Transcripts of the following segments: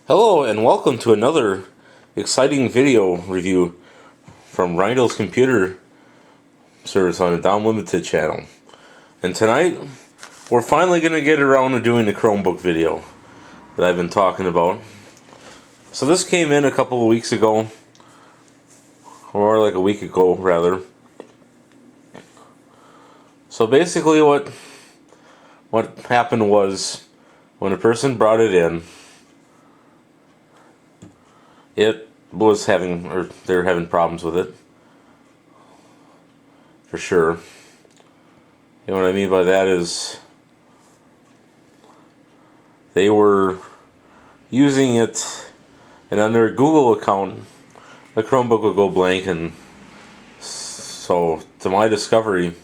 Hello and welcome to another exciting video review from Ryan's Computer Service on the Down Limited channel. And tonight we're finally going to get around to doing the Chromebook video that I've been talking about. So this came in a couple of weeks ago, or like a week ago rather. So basically what happened was when a person brought it in, it was having, or they were having problems with it, for sure. You know what I mean by that is they were using it, and on their Google account, the Chromebook would go blank, and so to my discovery,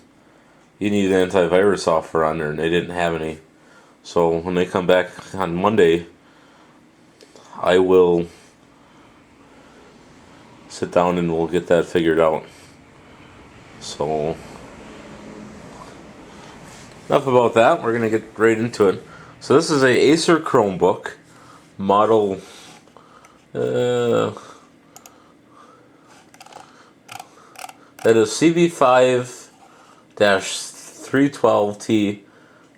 you need antivirus software on there, and they didn't have any. So when they come back on Monday, I will sit down and we'll get that figured out. So enough about that, we're gonna get right into it. So this is a Acer Chromebook model that is cb5-312T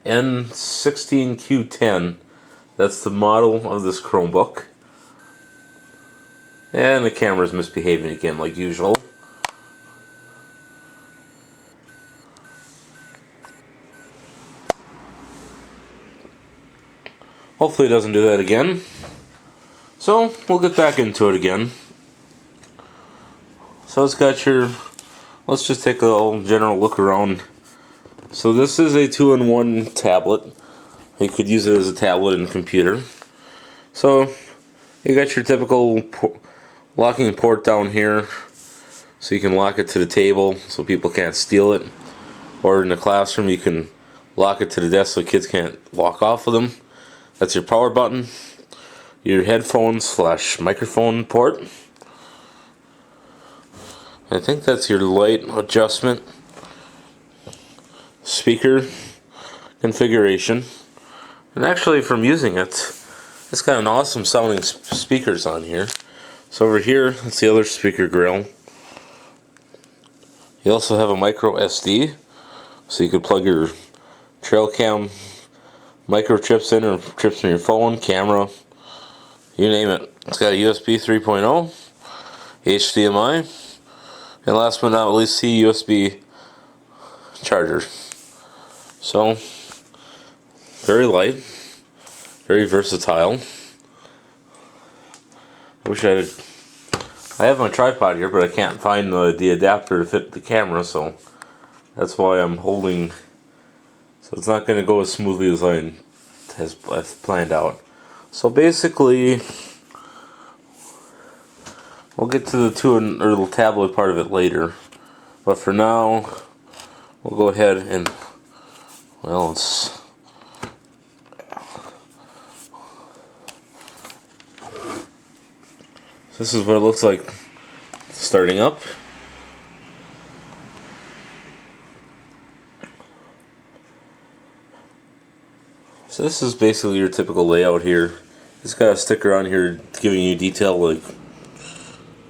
n16q10. That's the model of this Chromebook. And the camera's misbehaving again like usual. Hopefully it doesn't do that again. So we'll get back into it again. So it's got your, let's just take a little general look around. So this is a 2-in-1 tablet. You could use it as a tablet and computer. So you got your typical locking port down here, so you can lock it to the table so people can't steal it. Or in the classroom you can lock it to the desk so kids can't walk off with them. That's your power button. Your headphones / microphone port. I think that's your light adjustment. Speaker configuration. And actually from using it, it's got an awesome sounding speakers on here. So over here, that's the other speaker grill. You also have a micro SD, so you could plug your trail cam microchips in, or chips in your phone, camera, you name it. It's got a USB 3.0, HDMI, and last but not least, USB charger. So, very light, very versatile. I have my tripod here, but I can't find the adapter to fit the camera, so that's why I'm holding. So it's not going to go as smoothly as I've planned out. So basically, we'll get to the tablet part of it later. But for now, we'll go ahead and, well, this is what it looks like starting up. So this is basically your typical layout here. It's got a sticker on here giving you detail, like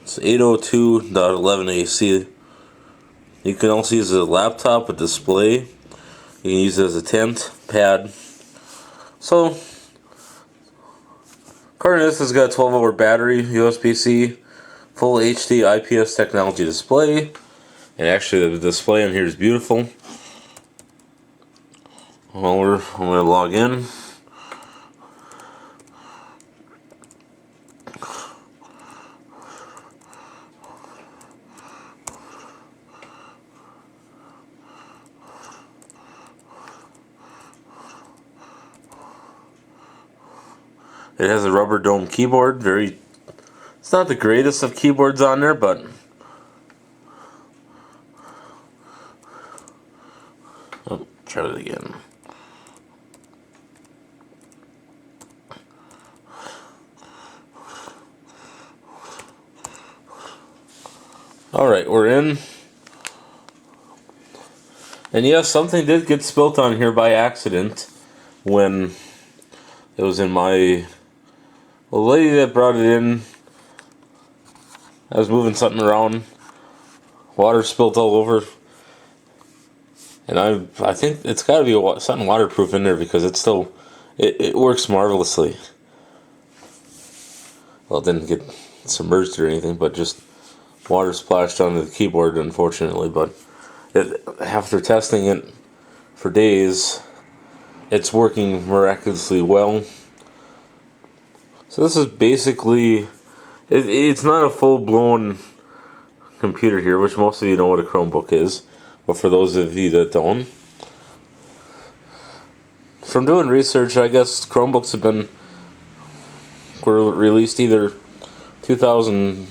it's 802.11ac. You can also use a laptop, a display. You can use it as a tent pad. So according to this, it's got a 12-hour battery, USB-C, full HD IPS technology display, and actually the display on here is beautiful. Well, I'm going to log in. It has a rubber dome keyboard. It's not the greatest of keyboards on there, but try it again. Alright, we're in. And yes, something did get spilt on here by accident when it was in my the lady that brought it in, I was moving something around, water spilled all over, and I think it's got to be something waterproof in there because it's still, it works marvelously. Well, it didn't get submerged or anything, but just water splashed onto the keyboard, unfortunately. But after testing it for days, it's working miraculously well. So this is basically, it's not a full-blown computer here, which most of you know what a Chromebook is. But for those of you that don't, from doing research, I guess Chromebooks were released either 2000,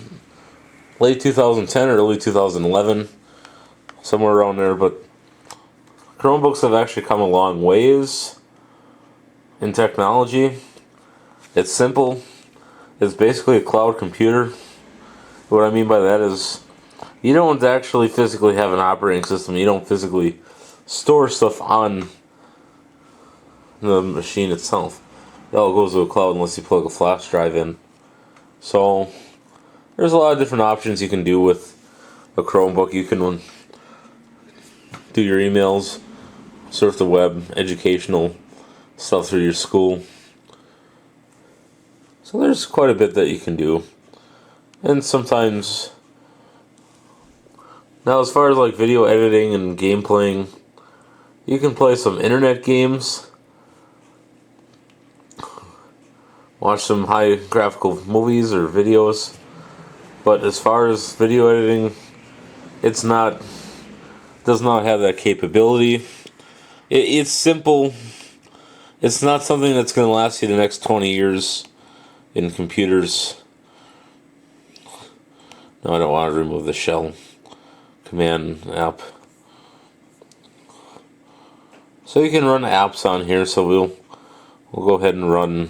late 2010 or early 2011, somewhere around there. But Chromebooks have actually come a long ways in technology. It's simple. It's basically a cloud computer. What I mean by that is you don't actually physically have an operating system. You don't physically store stuff on the machine itself. It all goes to a cloud unless you plug a flash drive in. So there's a lot of different options you can do with a Chromebook. You can do your emails, surf the web, educational stuff through your school. So there's quite a bit that you can do. And sometimes, now as far as like video editing and game playing, you can play some internet games, watch some high graphical movies or videos. But as far as video editing, does not have that capability. It's simple. It's not something that's going to last you the next 20 years in computers. No, I don't want to remove the shell command app. So you can run apps on here. So we'll go ahead and run.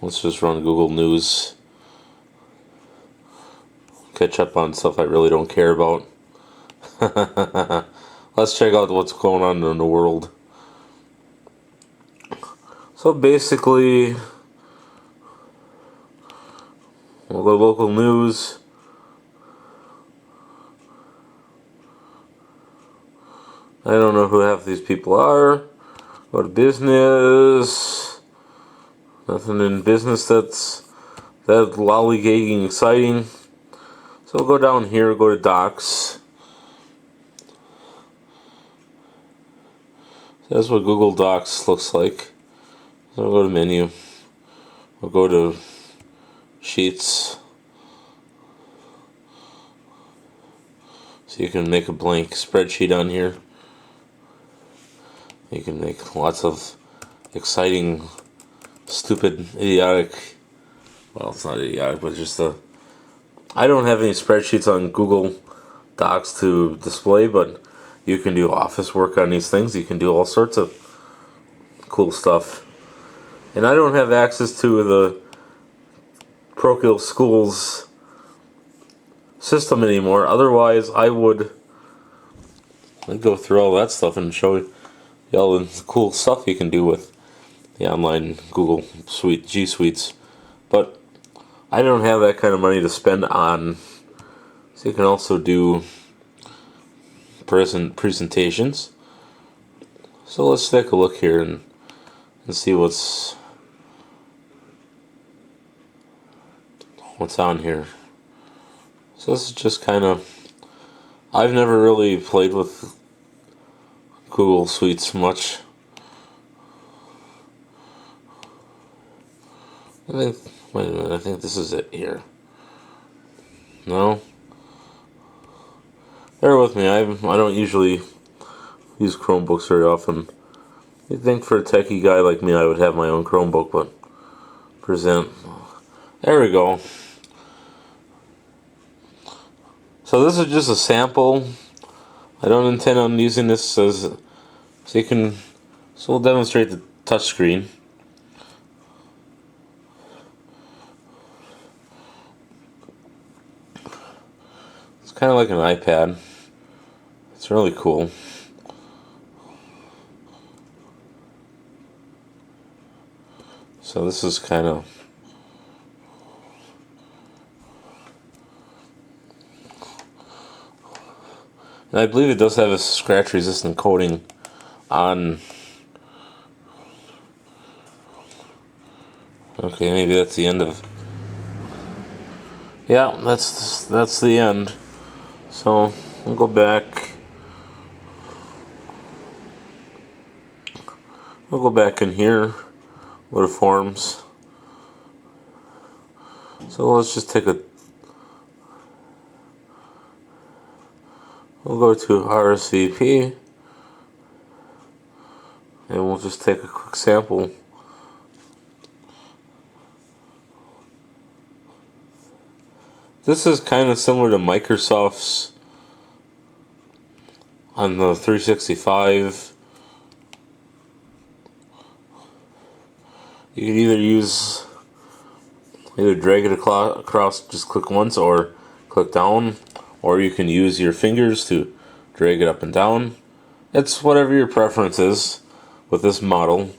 Let's just run Google News. Catch up on stuff I really don't care about. Let's check out what's going on in the world. So basically, we'll go local news. I don't know who half these people are. Go to business. Nothing in business that's lollygagging exciting. So we'll go down here, go to docs. So that's what Google Docs looks like. So we'll go to menu. We'll go to sheets. So you can make a blank spreadsheet on here. You can make lots of exciting, stupid, idiotic, well, it's not idiotic, but just I don't have any spreadsheets on Google Docs to display, but you can do office work on these things. You can do all sorts of cool stuff. And I don't have access to the parochial schools system anymore. Otherwise, I'd go through all that stuff and show you all the cool stuff you can do with the online Google Suite, G Suites. But I don't have that kind of money to spend on. So you can also do presentations. So let's take a look here and see what's on here. So this is just kind of, I've never really played with Google Suites much. Wait a minute, I think this is it here. No? Bear with me, I don't usually use Chromebooks very often. You'd think for a techie guy like me I would have my own Chromebook, but present. There we go. So this is just a sample. I don't intend on using this as, so we'll demonstrate the touchscreen. It's kind of like an iPad. It's really cool. So this is kind of And I believe it does have a scratch resistant coating on. Okay, maybe that's the end of. Yeah, that's the end. So we'll go back. We'll go back in here. Go to forms. So let's just take a. We'll go to RSVP. And we'll just take a quick sample. This is kind of similar to Microsoft's on the 365. You can either drag it across, just click once, or click down, or you can use your fingers to drag it up and down. It's whatever your preference is with this model.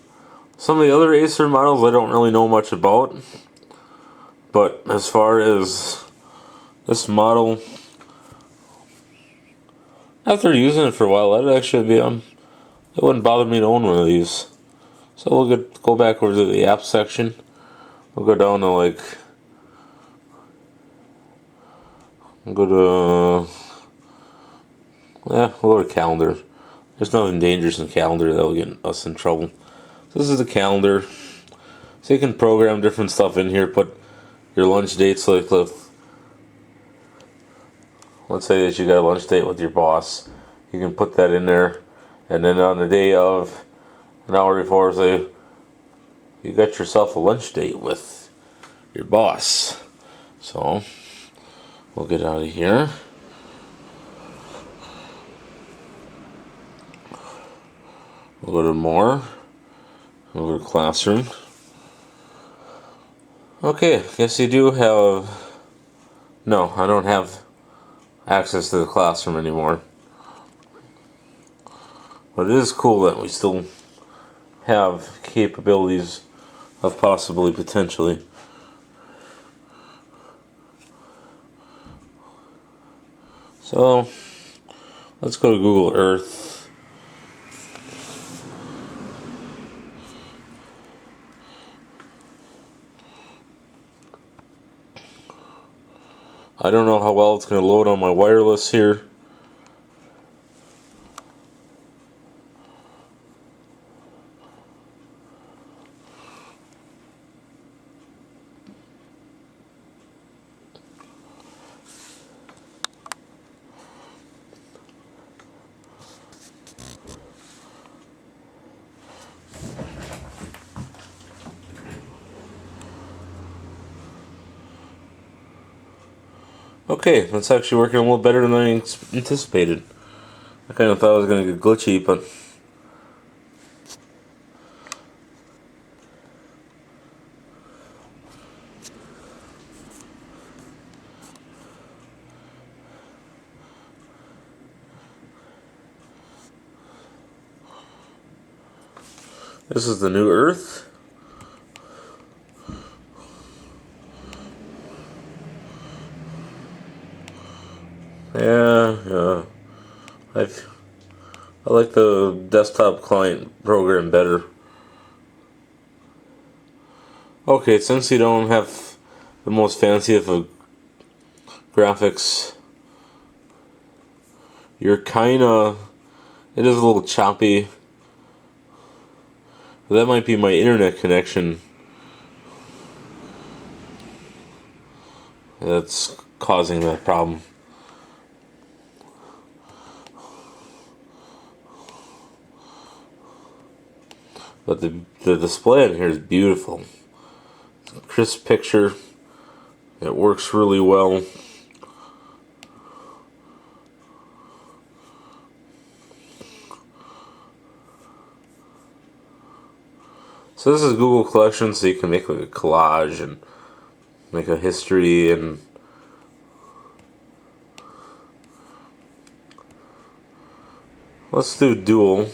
Some of the other Acer models I don't really know much about, but as far as this model, after using it for a while, that'd actually be it wouldn't bother me to own one of these. So we'll go back over to the app section. We'll go down to we'll go to calendar. There's nothing dangerous in calendar that will get us in trouble. So this is the calendar. So you can program different stuff in here. Put your lunch dates, let's say that you got a lunch date with your boss. You can put that in there, and then on the day of, an hour before, say you got yourself a lunch date with your boss. So we'll get out of here. We'll go to more. We'll go to classroom. Okay, I guess you do have. No, I don't have access to the classroom anymore. But it is cool that we still have capabilities of possibly, potentially. So let's go to Google Earth. I don't know how well it's going to load on my wireless here. Okay, that's actually working a little better than I anticipated. I kind of thought it was going to get glitchy, but this is the new Earth. Yeah. I like the desktop client program better. Okay, since you don't have the most fancy of graphics, you're it is a little choppy. That might be my internet connection that's causing that problem. But the display in here is beautiful. It's a crisp picture. It works really well. So this is Google Collection, so you can make like a collage and make a history and let's do dual.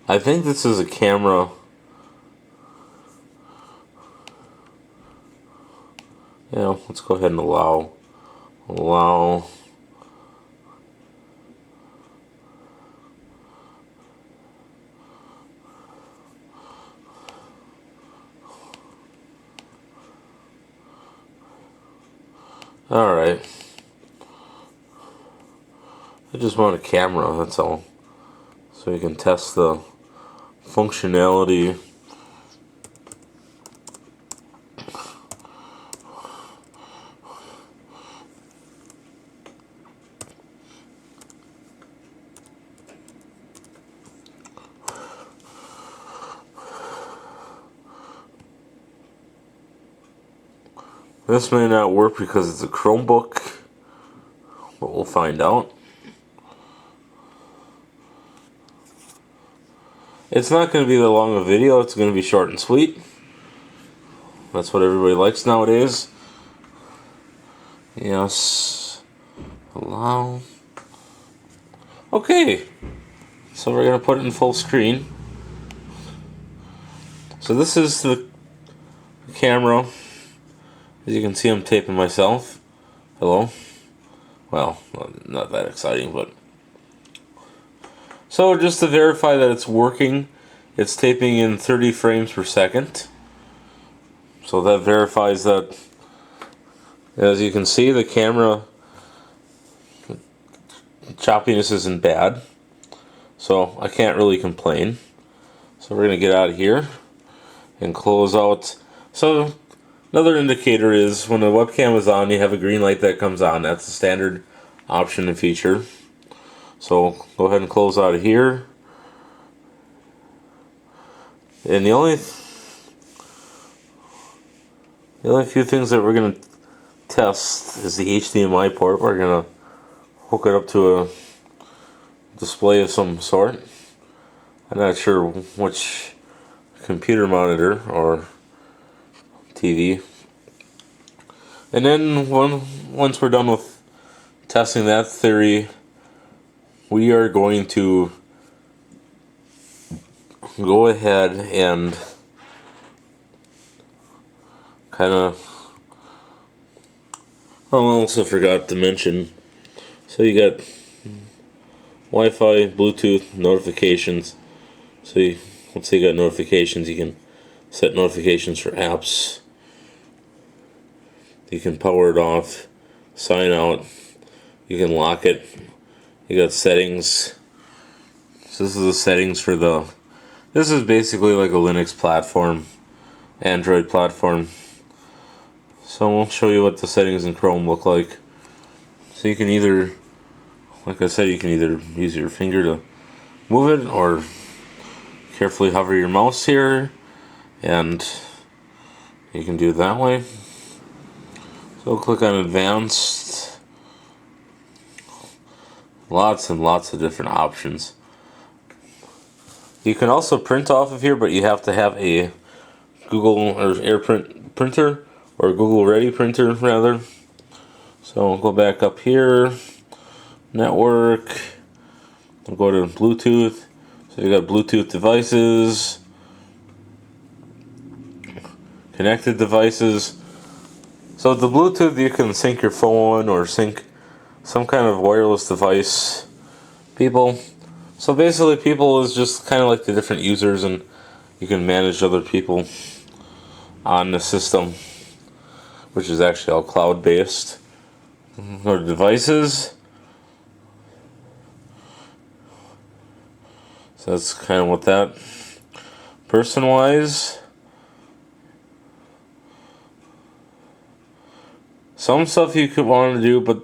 I think this is a camera. Yeah, let's go ahead and allow allow alright. I just want a camera, that's all. So you can test the functionality. This may not work because it's a Chromebook, but we'll find out. It's not going to be that long a video, it's going to be short and sweet. That's what everybody likes nowadays. Yes. Allow. Okay. So we're going to put it in full screen. So this is the camera. As you can see, I'm taping myself. Hello. Well, not that exciting, but... So just to verify that it's working, it's taping in 30 frames per second. So that verifies that, as you can see, the camera choppiness isn't bad. So I can't really complain. So we're going to get out of here and close out. So another indicator is when the webcam is on, you have a green light that comes on. That's a standard option and feature. So go ahead and close out of here. And the only few things that we're going to test is the HDMI port. We're going to hook it up to a display of some sort. I'm not sure which computer monitor or TV. And then once we're done with testing that theory, we are going to go ahead and kind of, I also forgot to mention, so you got Wi-Fi, Bluetooth, notifications. So let's say you got notifications, you can set notifications for apps. You can power it off, sign out, you can lock it. You got settings. So this is the settings for this is basically like a Linux platform, Android platform. So we'll show you what the settings in Chrome look like. So you can either, like I said, you can either use your finger to move it or carefully hover your mouse here, and you can do it that way. So click on advanced. Lots and lots of different options. You can also print off of here, but you have to have a Google or AirPrint printer, or Google Ready printer rather. So we'll go back up here, network, we'll go to Bluetooth. So you got Bluetooth devices, connected devices. So the Bluetooth, you can sync your phone or sync some kind of wireless device. People. So basically people is just kind of like the different users, and you can manage other people on the system, which is actually all cloud based. Go to devices. So that's kind of what that. Person wise, some stuff you could want to do, but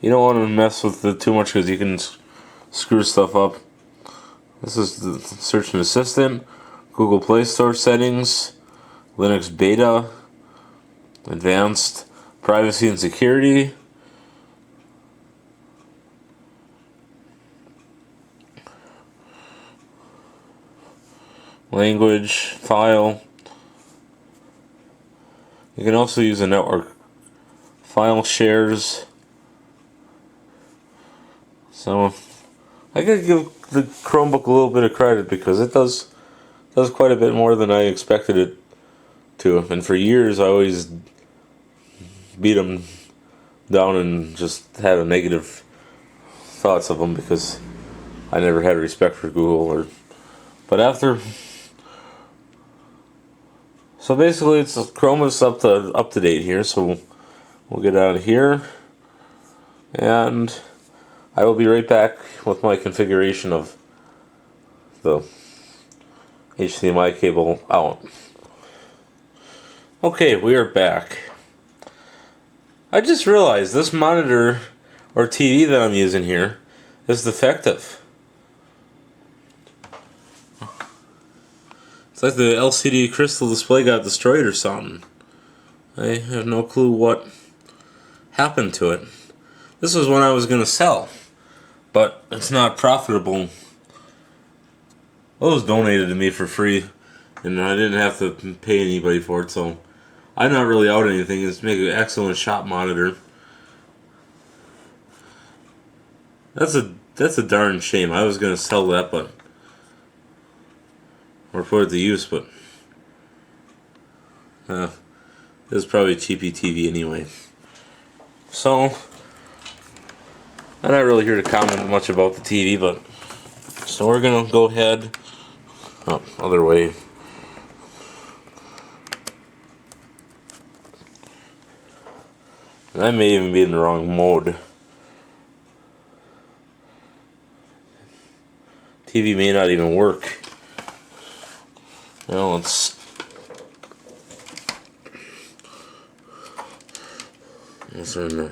you don't want to mess with it too much because you can screw stuff up. This is the search and assistant, Google Play Store settings, Linux beta, advanced, privacy and security, language, file. You can also use a network, file shares. So I gotta give the Chromebook a little bit of credit because it does quite a bit more than I expected it to. And for years I always beat them down and just had a negative thoughts of them because I never had respect for Google. But after, so basically, it's Chrome is up to date here. So we'll get out of here, and I will be right back with my configuration of the HDMI cable out. Okay, we are back. I just realized this monitor or TV that I'm using here is defective. It's like the LCD crystal display got destroyed or something. I have no clue what happened to it. This was one I was going to sell, but it's not profitable. It was donated to me for free, and I didn't have to pay anybody for it, so I'm not really out anything. It's make an excellent shop monitor. That's a darn shame. I was going to sell that, but or put it to use, but it was probably a cheapy TV anyway. So I'm not really here to comment much about the TV, but so we're gonna go ahead. Oh, other way. And I may even be in the wrong mode. TV may not even work. Now let's in there.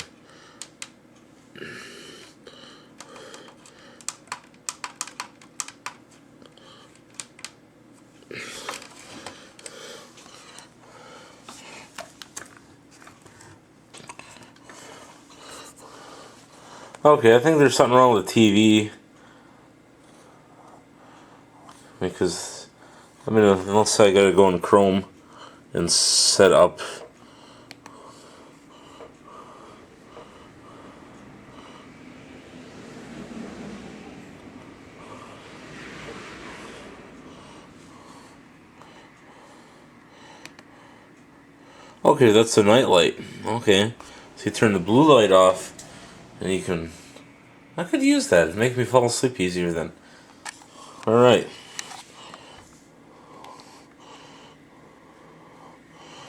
Okay, I think there's something wrong with the TV. Because, I mean, unless I gotta go in Chrome and set up. Okay, that's the Nightlight. Okay, so you turn the blue light off, and you can. I could use that. It'd make me fall asleep easier then. Alright.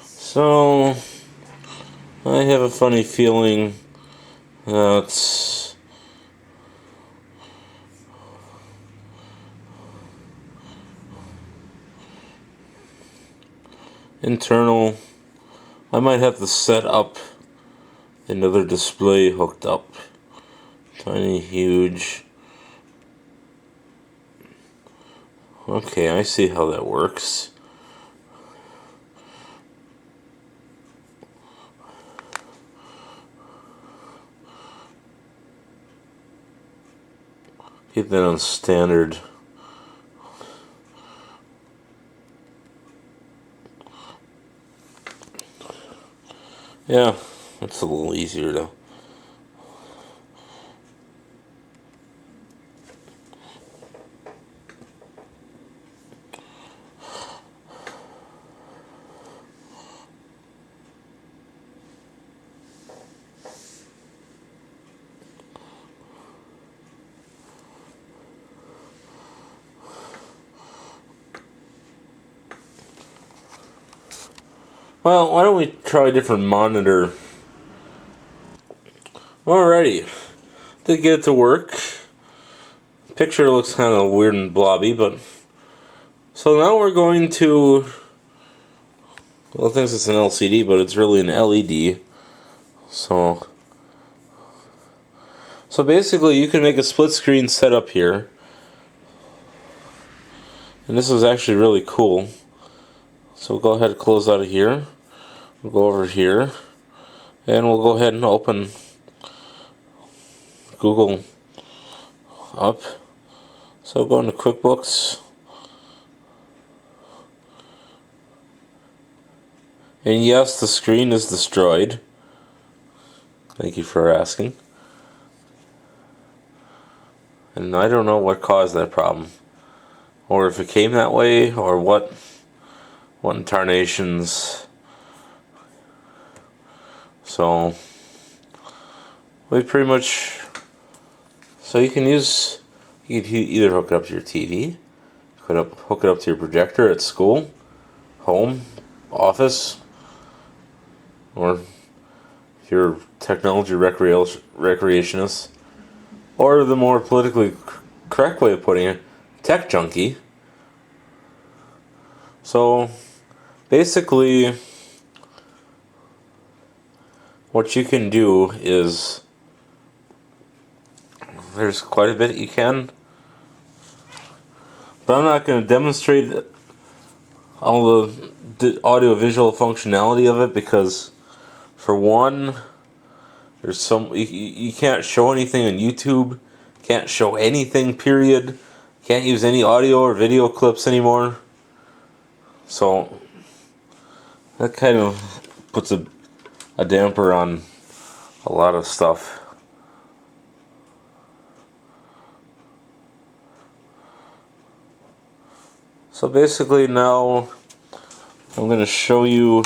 So, I have a funny feeling that internal, I might have to set up another display hooked up. Tiny, huge. Okay, I see how that works. Keep that on standard. Yeah, that's a little easier though. Well, why don't we try a different monitor? Alrighty, did get it to work. Picture looks kind of weird and blobby, but so now we're going to. Well, it thinks it's an LCD, but it's really an LED. So basically, you can make a split screen setup here, and this is actually really cool. So we'll go ahead and close out of here. We'll go over here, and we'll go ahead and open Google up. So go into QuickBooks, and yes, the screen is destroyed. Thank you for asking. And I don't know what caused that problem, or if it came that way, or what in tarnations. So we pretty much, so you can either hook it up to your TV, hook it up to your projector at school, home, office, or if you're a technology recreationist, or the more politically correct way of putting it, tech junkie. So basically, what you can do is, there's quite a bit you can, but I'm not going to demonstrate all the audio-visual functionality of it because, for one, there's you can't show anything on YouTube, can't show anything, period, can't use any audio or video clips anymore. So that kind of puts a damper on a lot of stuff. So basically now I'm going to show you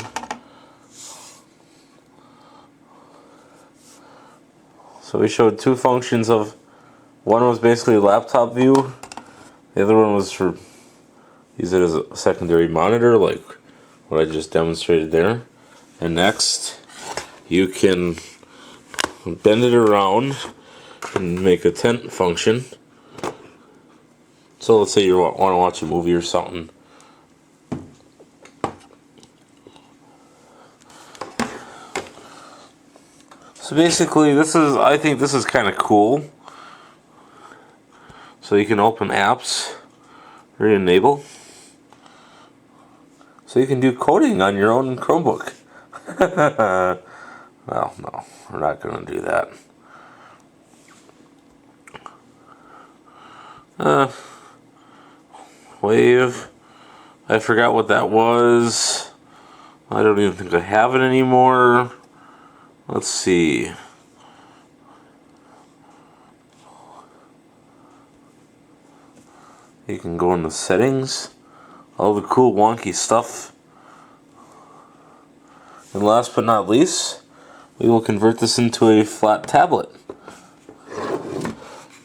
so we showed two functions of, one was basically a laptop view, the other one was for use it as a secondary monitor like what I just demonstrated there. And next you can bend it around and make a tent function. So let's say you want to watch a movie or something. So basically I think this is kind of cool. So you can open apps, re-enable. So you can do coding on your own Chromebook. Well, no, we're not going to do that. Wave. I forgot what that was. I don't even think I have it anymore. Let's see. You can go into settings. All the cool wonky stuff. And last but not least, we will convert this into a flat tablet.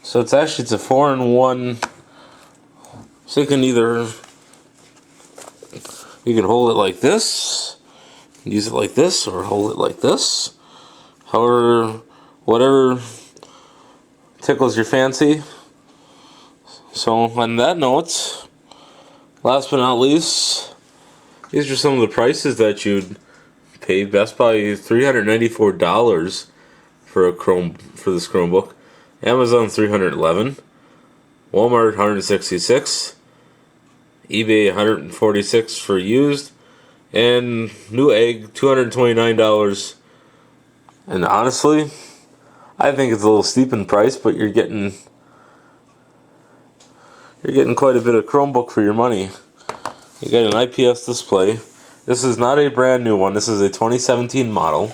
So it's a 4-in-1. So you can hold it like this, use it like this, or hold it like this. However, whatever tickles your fancy. So on that note, last but not least, these are some of the prices that you'd pay. Best Buy $394 for this Chromebook. Amazon $311, Walmart $166, eBay $146 for used, and Newegg $229. And honestly, I think it's a little steep in price, but you're getting quite a bit of Chromebook for your money. You get an IPS display. This is not a brand new one. This is a 2017 model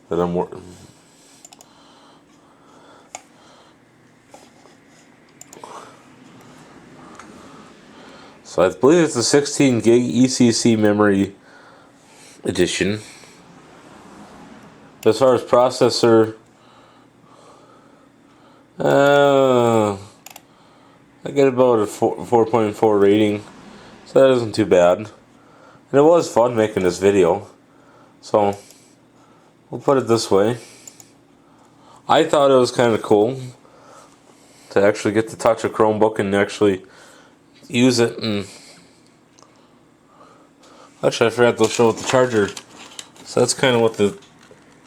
that I'm working. So I believe it's a 16 gig ECC memory edition. As far as processor, I get about a 4.4 rating, so that isn't too bad. And it was fun making this video, so we'll put it this way. I thought it was kind of cool to actually get to touch a Chromebook and actually use it. And actually, I forgot to show the charger. So that's kind of what the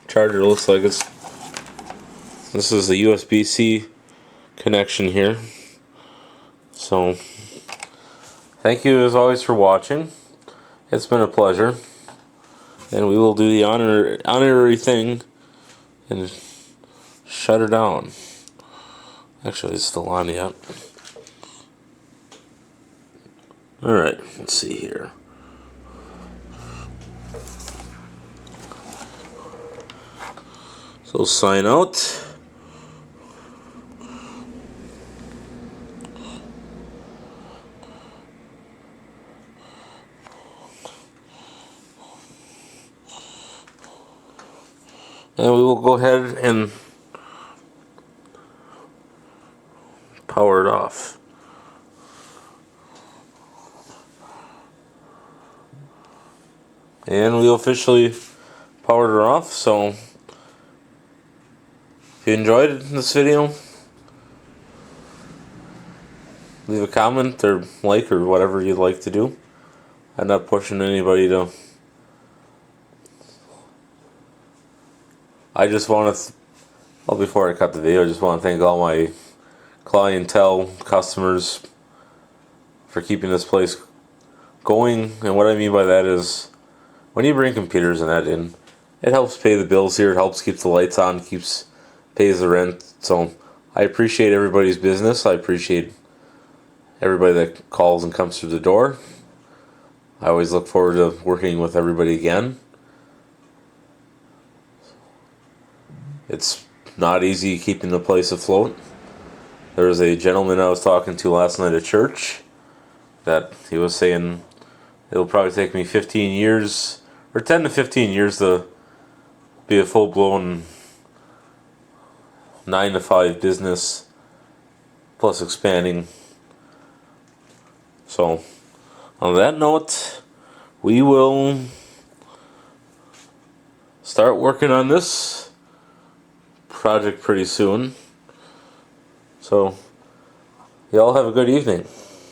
charger looks like. This is the USB-C connection here. So thank you as always for watching. It's been a pleasure, and we will do the honorary thing and shut her down. Actually, it's still on yet. Alright, let's see here. So sign out. And we will go ahead and power it off. And we officially powered her off. So if you enjoyed this video, leave a comment or like or whatever you'd like to do. I'm not pushing anybody to. I just want to, well, before I cut the video, I just want to thank all my clientele, customers, for keeping this place going. And what I mean by that is, when you bring computers and that in, it helps pay the bills here. It helps keep the lights on, pays the rent. So I appreciate everybody's business. I appreciate everybody that calls and comes through the door. I always look forward to working with everybody again. It's not easy keeping the place afloat. There was a gentleman I was talking to last night at church that he was saying it'll probably take me 15 years or 10 to 15 years to be a full-blown 9 to 5 business plus expanding. So on that note, we will start working on this project pretty soon. So y'all have a good evening.